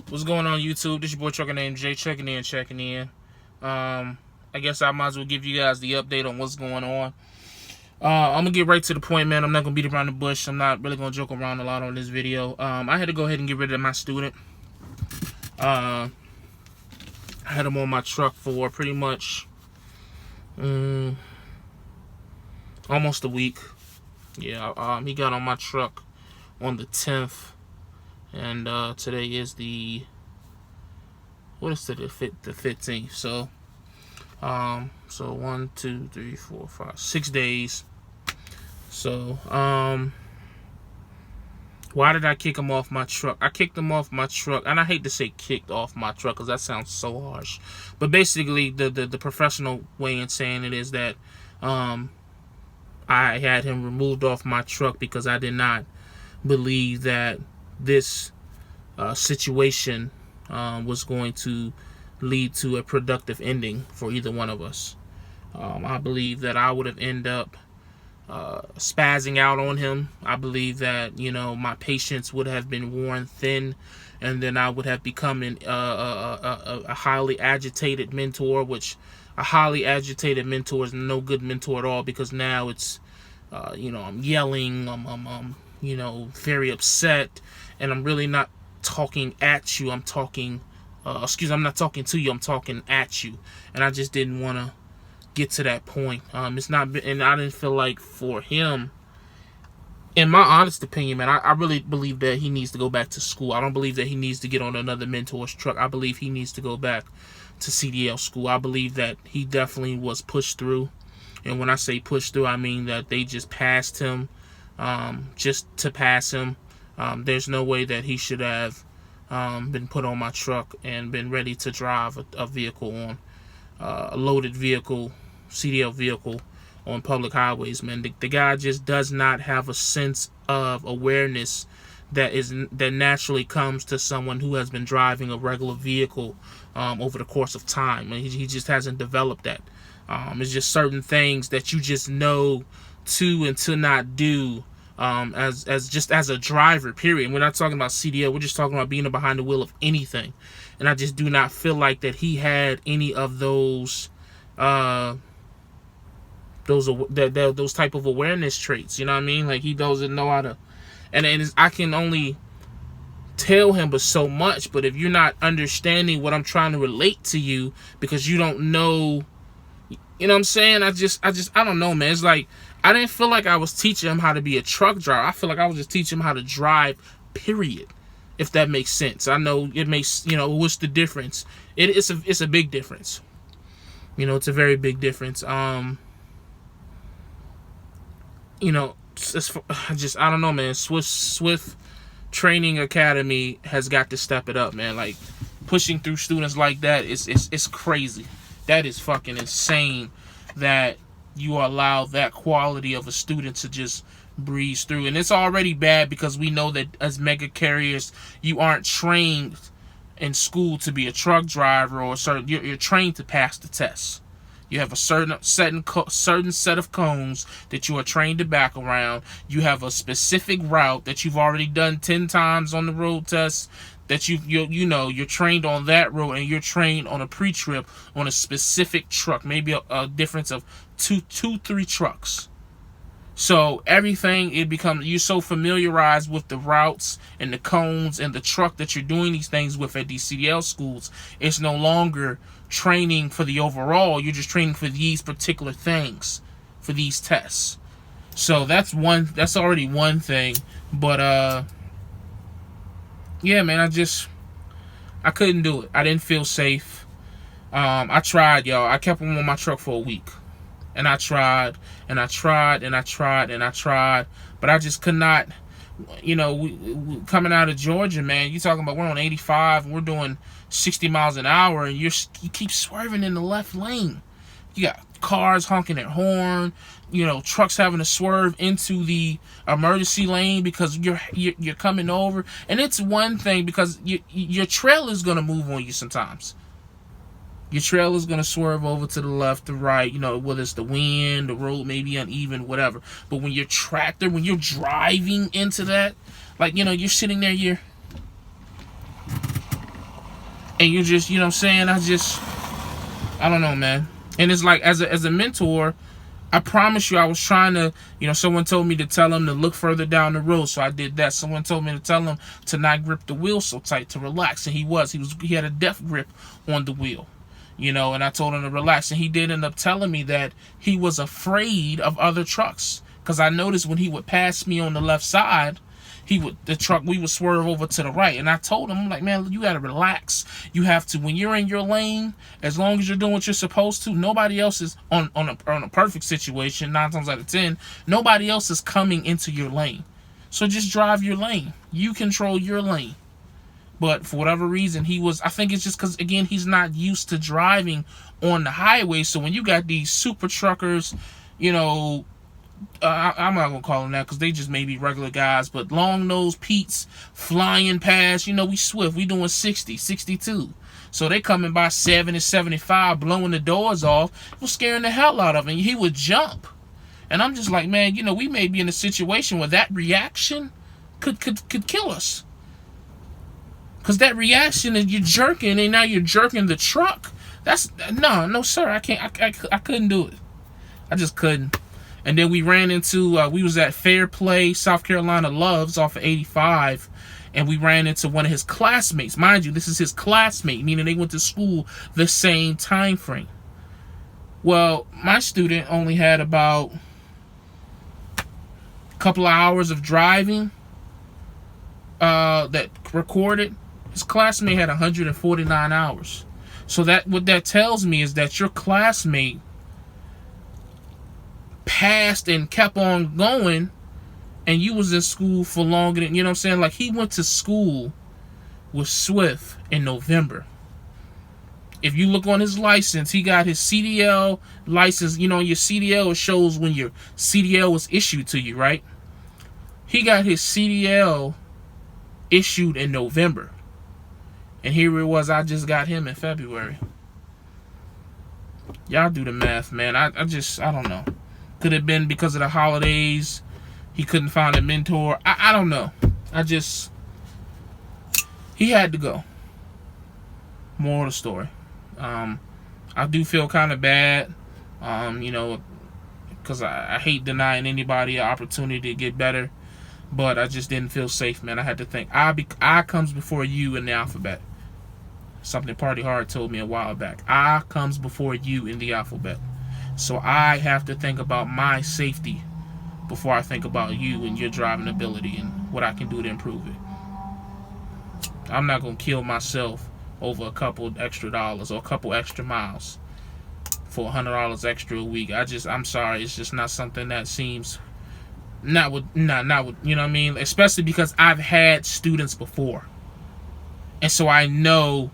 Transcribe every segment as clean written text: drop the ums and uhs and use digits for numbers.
What's going on, YouTube? This your boy Atruckernamedjay checking in. I guess I might as well give you guys the update on what's going on. I'm gonna get right to the point, man. I'm not gonna beat around the bush. I'm not really gonna joke around a lot on this video. I had to go ahead and get rid of my student. I had him on my truck for pretty much almost a week. Yeah, he got on my truck on the 10th. And today is the, what is today? The 15th. So 1, 2, 3, 4, 5, 6 days. So why did I kick him off my truck? I kicked him off my truck, and I hate to say kicked off my truck because that sounds so harsh. But basically, the professional way in saying it is that I had him removed off my truck because I did not believe that this situation was going to lead to a productive ending for either one of us. I believe that I would have ended up spazzing out on him. I believe that, you know, my patience would have been worn thin, and then I would have become a highly agitated mentor, which a highly agitated mentor is no good mentor at all, because now it's you know, I'm yelling, I'm you know, very upset, and I'm really not talking at you. I'm talking I'm not talking to you, I'm talking at you. And I just didn't want to get to that point. It's not, and I didn't feel like for him, in my honest opinion, man, I really believe that he needs to go back to school. I don't believe that he needs to get on another mentor's truck. I believe he needs to go back to CDL school. I believe that he definitely was pushed through. And when I say pushed through, I mean that they just passed him just to pass him. There's no way that he should have been put on my truck and been ready to drive a vehicle on a loaded vehicle, CDL vehicle, on public highways, man. The guy just does not have a sense of awareness that naturally comes to someone who has been driving a regular vehicle over the course of time. And he just hasn't developed that. It's just certain things that you just know to and to not do as a driver, period. We're not talking about CDL. We're just talking about being behind the wheel of anything. And I just do not feel like that he had any of those type of awareness traits. You know what I mean? Like, he doesn't know how to, and I can only tell him but so much. But if you're not understanding what I'm trying to relate to you because you don't know, you know what I'm saying? I don't know, man. It's like, I didn't feel like I was teaching him how to be a truck driver. I feel like I was just teaching him how to drive, period. If that makes sense. I know it makes, you know, what's the difference? It's a big difference. You know, it's a very big difference. You know, I don't know, man. Swift Training Academy has got to step it up, man. Like, pushing through students like that is crazy. That is fucking insane that you allow that quality of a student to just breeze through. And it's already bad because we know that as mega carriers, you aren't trained in school to be a truck driver, or you're trained to pass the test. You have a certain set of cones that you are trained to back around. You have a specific route that you've already done 10 times on the road test, that you're trained on that road, and you're trained on a pre-trip on a specific truck, maybe a difference of two, 3 trucks. So everything, you're so familiarized with the routes and the cones and the truck that you're doing these things with at these CDL schools. It's no longer training for the overall. You're just training for these particular things, for these tests. So that's already one thing. But yeah, man, I couldn't do it. I didn't feel safe. I tried, y'all. I kept him on my truck for a week. And I tried, and I tried, and I tried, and I tried. But I just could not, you know, we coming out of Georgia, man, you talking about we're on 85, and we're doing 60 miles an hour, and you keep swerving in the left lane. You got cars honking their horn, you know, trucks having to swerve into the emergency lane because you're coming over. And it's one thing because your trail is going to move on you sometimes. Your trail is going to swerve over to the left, the right, you know, whether it's the wind, the road may be uneven, whatever. But when you're driving into that, like, you know, you're sitting there, And you just, you know what I'm saying, I don't know, man. And it's like, as a mentor, I promise you, I was trying to, someone told me to tell him to look further down the road, so I did that. Someone told me to tell him to not grip the wheel so tight, to relax, and he had a death grip on the wheel, and I told him to relax, and he did end up telling me that he was afraid of other trucks, because I noticed when he would pass me on the left side, we would swerve over to the right. And I told him, I'm like, man, you gotta relax. You have to, when you're in your lane, as long as you're doing what you're supposed to, nobody else is on a perfect situation, 9 times out of 10, nobody else is coming into your lane. So just drive your lane. You control your lane. But for whatever reason, I think it's just because, again, he's not used to driving on the highway. So when you got these super truckers, I'm not gonna call them that because they just may be regular guys, but long-nosed Pete's flying past, we swift, we doing 60, 62. So they coming by 70, 75, blowing the doors off. It was scaring the hell out of him. He would jump. And I'm just like, man, we may be in a situation where that reaction could kill us. Because that reaction, and you're jerking, and now you're jerking the truck. No, sir, I can't, I couldn't do it. I just couldn't. And then we ran into, we was at Fair Play, South Carolina Loves off of 85. And we ran into one of his classmates. Mind you, this is his classmate, meaning they went to school the same time frame. Well, my student only had about a couple of hours of driving that recorded. His classmate had 149 hours. So what that tells me is that your classmate passed and kept on going, and you was in school for longer than, like, he went to school with Swift in November. If you look on his license, he got his CDL license. Your CDL, it shows when your CDL was issued to you, right? He got his CDL issued in November, and here it was, I just got him in February. Y'all do the math, man. I don't know. Could have been because of the holidays. He couldn't find a mentor. I don't know. He had to go. Moral of the story. I do feel kind of bad, because I hate denying anybody an opportunity to get better, but I just didn't feel safe, man. I had to think. I comes before you in the alphabet. Something Party Hard told me a while back. I comes before you in the alphabet. So I have to think about my safety before I think about you and your driving ability and what I can do to improve it. I'm not going to kill myself over a couple extra dollars or a couple extra miles for $100 extra a week. I'm sorry. It's just not something that seems, not with, you know what I mean? Especially because I've had students before. And so I know,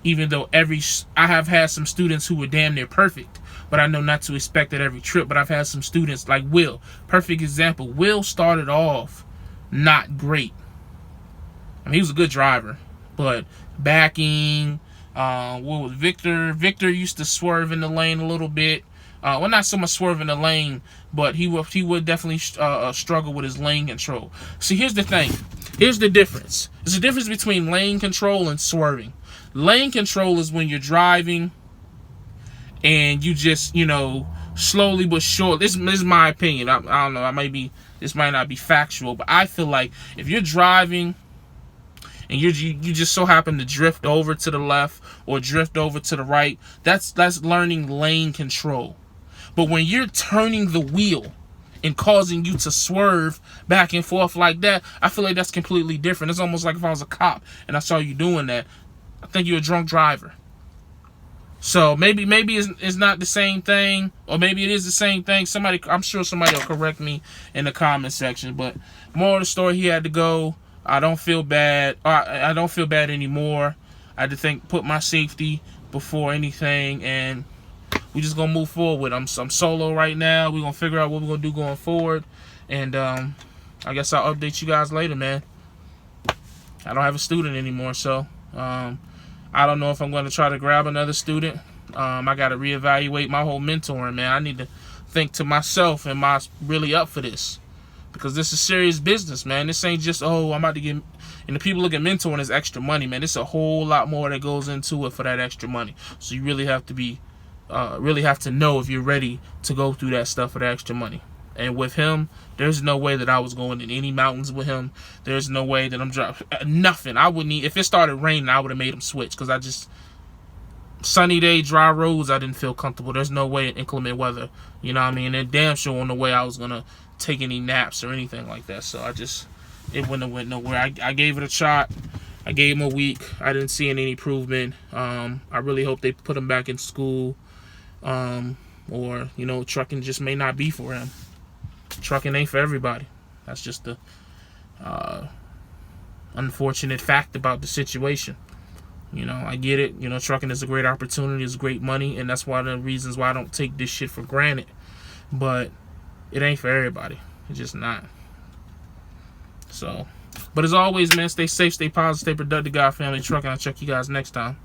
even though I have had some students who were damn near perfect, but I know not to expect at every trip. But I've had some students like Will, perfect example. Will started off not great. I mean, he was a good driver, but backing, what was Victor? Victor used to swerve in the lane a little bit. Well, not so much swerve in the lane, but he would definitely struggle with his lane control. See, here's the thing. Here's the difference. There's a difference between lane control and swerving. Lane control is when you're driving and you just, slowly but surely. This is my opinion. I don't know. This might not be factual, but I feel like if you're driving and you just so happen to drift over to the left or drift over to the right, that's learning lane control. But when you're turning the wheel and causing you to swerve back and forth like that, I feel like that's completely different. It's almost like if I was a cop and I saw you doing that, I think you're a drunk driver. So maybe it's not the same thing, or maybe it is the same thing. I'm sure somebody will correct me in the comment section. But more of the story, he had to go. I don't feel bad. I don't feel bad anymore. I had to put my safety before anything, and we just gonna move forward. I'm solo right now. We're gonna figure out what we're gonna do going forward, and I guess I'll update you guys later, man. I don't have a student anymore, so I don't know if I'm going to try to grab another student. I got to reevaluate my whole mentoring, man. I need to think to myself, am I really up for this? Because this is serious business, man. This ain't just, I'm about to get, And the people look at mentoring as extra money, man. It's a whole lot more that goes into it for that extra money. So you really have to be, really have to know if you're ready to go through that stuff for the extra money. And with him, there's no way that I was going in any mountains with him. There's no way that I'm dropping nothing. I wouldn't. If it started raining, I would have made him switch, because I just, sunny day, dry roads, I didn't feel comfortable. There's no way in inclement weather, you know what I mean? And damn sure on the way I was gonna take any naps or anything like that. So it wouldn't have went nowhere. I gave it a shot. I gave him a week. I didn't see any improvement. I really hope they put him back in school, or trucking just may not be for him. Trucking ain't for everybody. That's just the unfortunate fact about the situation. I get it. Trucking is a great opportunity. It's great money. And that's one of the reasons why I don't take this shit for granted. But it ain't for everybody. It's just not. So, but as always, man, stay safe, stay positive, stay productive, God, family, trucking. I'll check you guys next time.